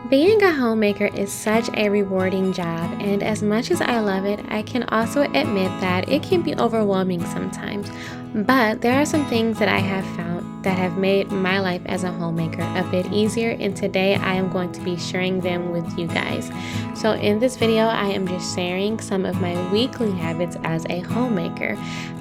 Being a homemaker is such a rewarding job, and as much as I love it, I can also admit that it can be overwhelming sometimes. But there are some things that I have found that have made my life as a homemaker a bit easier, and today I am going to be sharing them with you guys. So in this video, I am just sharing some of my weekly habits as a homemaker.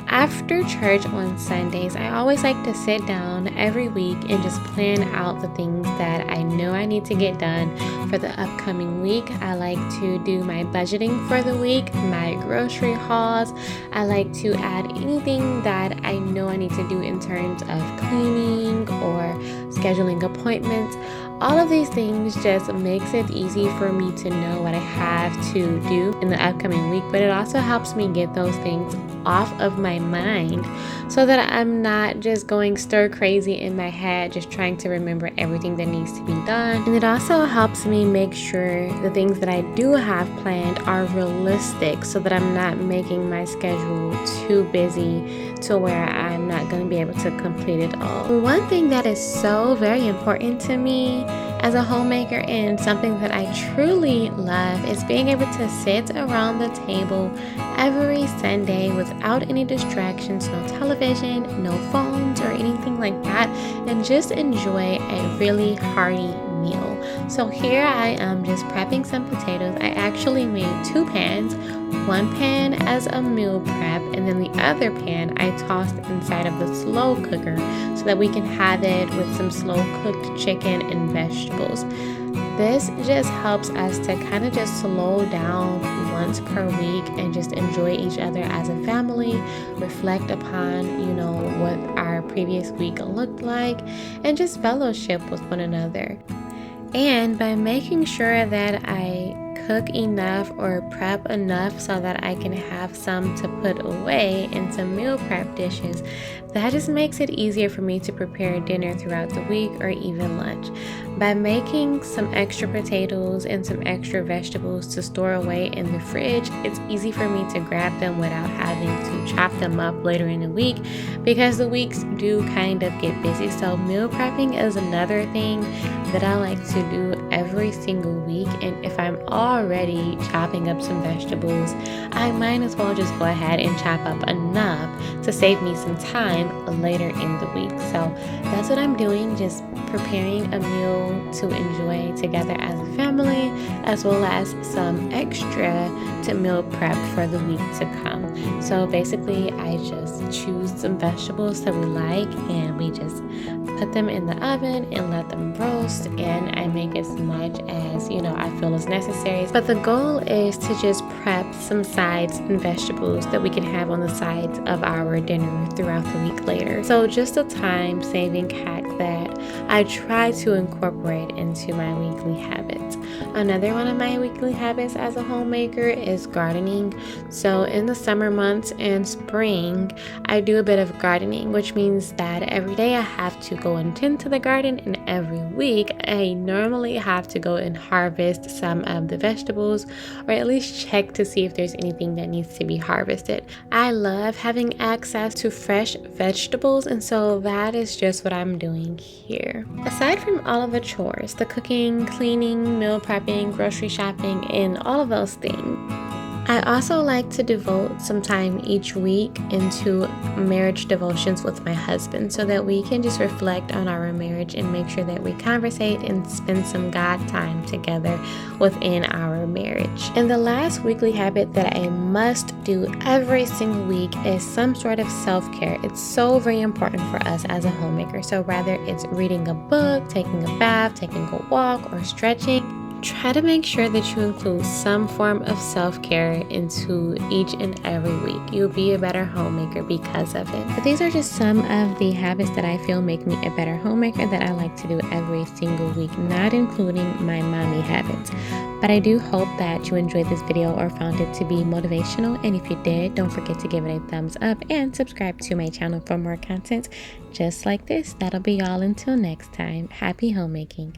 After church on Sundays, I always like to sit down every week and just plan out the things that I know I need to get done for the upcoming week. I like to do my budgeting for the week, my grocery hauls. I like to add anything that I know I need to do in terms of cleaning or scheduling appointments. All of these things just makes it easy for me to know what I have to do in the upcoming week, but it also helps me get those things off of my mind so that I'm not just going stir crazy in my head just trying to remember everything that needs to be done. And it also helps me make sure the things that I do have planned are realistic so that I'm not making my schedule too busy to where I'm not going to be able to complete it all. One thing that is so very important to me as a homemaker and something that I truly love is being able to sit around the table every Sunday without any distractions, no television, no phones or anything like that, and just enjoy a really hearty meal. So here I am just prepping some potatoes. I actually made two pans, one pan as a meal prep and then the other pan I tossed inside of the slow cooker so that we can have it with some slow cooked chicken and vegetables. This just helps us to kind of just slow down once per week and just enjoy each other as a family, reflect upon, what our previous week looked like, and just fellowship with one another. And by making sure that I cook enough or prep enough so that I can have some to put away in some meal prep dishes, that just makes it easier for me to prepare dinner throughout the week or even lunch. By making some extra potatoes and some extra vegetables to store away in the fridge, it's easy for me to grab them without having to chop them up later in the week because the weeks do kind of get busy. So meal prepping is another thing that I like to do every single week, and if I'm already chopping up some vegetables, I might as well just go ahead and chop up enough to save me some time later in the week. So that's what I'm doing, just preparing a meal to enjoy together as a family, as well as some extra to meal prep for the week to come. So basically I just choose some vegetables that we like and we just put them in the oven and let them roast, and I make as much as I feel is necessary. But the goal is to just prep some sides and vegetables that we can have on the sides of our dinner throughout the week later. So just a time saving hack that I try to incorporate into my weekly habits. Another one of my weekly habits as a homemaker is gardening. So in the summer months and spring, I do a bit of gardening, which means that every day I have to go and tend to the garden, and every week I normally have to go and harvest some of the vegetables, or at least check to see if there's anything that needs to be harvested. I love having access to fresh vegetables, and so that is just what I'm doing here. Aside from all of the chores, the cooking, cleaning, meal prepping, grocery shopping, and all of those things, I also like to devote some time each week into marriage devotions with my husband so that we can just reflect on our marriage and make sure that we conversate and spend some God time together within our marriage. And the last weekly habit that I must do every single week is some sort of self-care. It's so very important for us as a homemaker. So whether it's reading a book, taking a bath, taking a walk, or stretching, try to make sure that you include some form of self-care into each and every week. You'll be a better homemaker because of it. But these are just some of the habits that I feel make me a better homemaker that I like to do every single week, not including my mommy habits. But I do hope that you enjoyed this video or found it to be motivational. And if you did, don't forget to give it a thumbs up and subscribe to my channel for more content just like this. That'll be all until next time. Happy homemaking.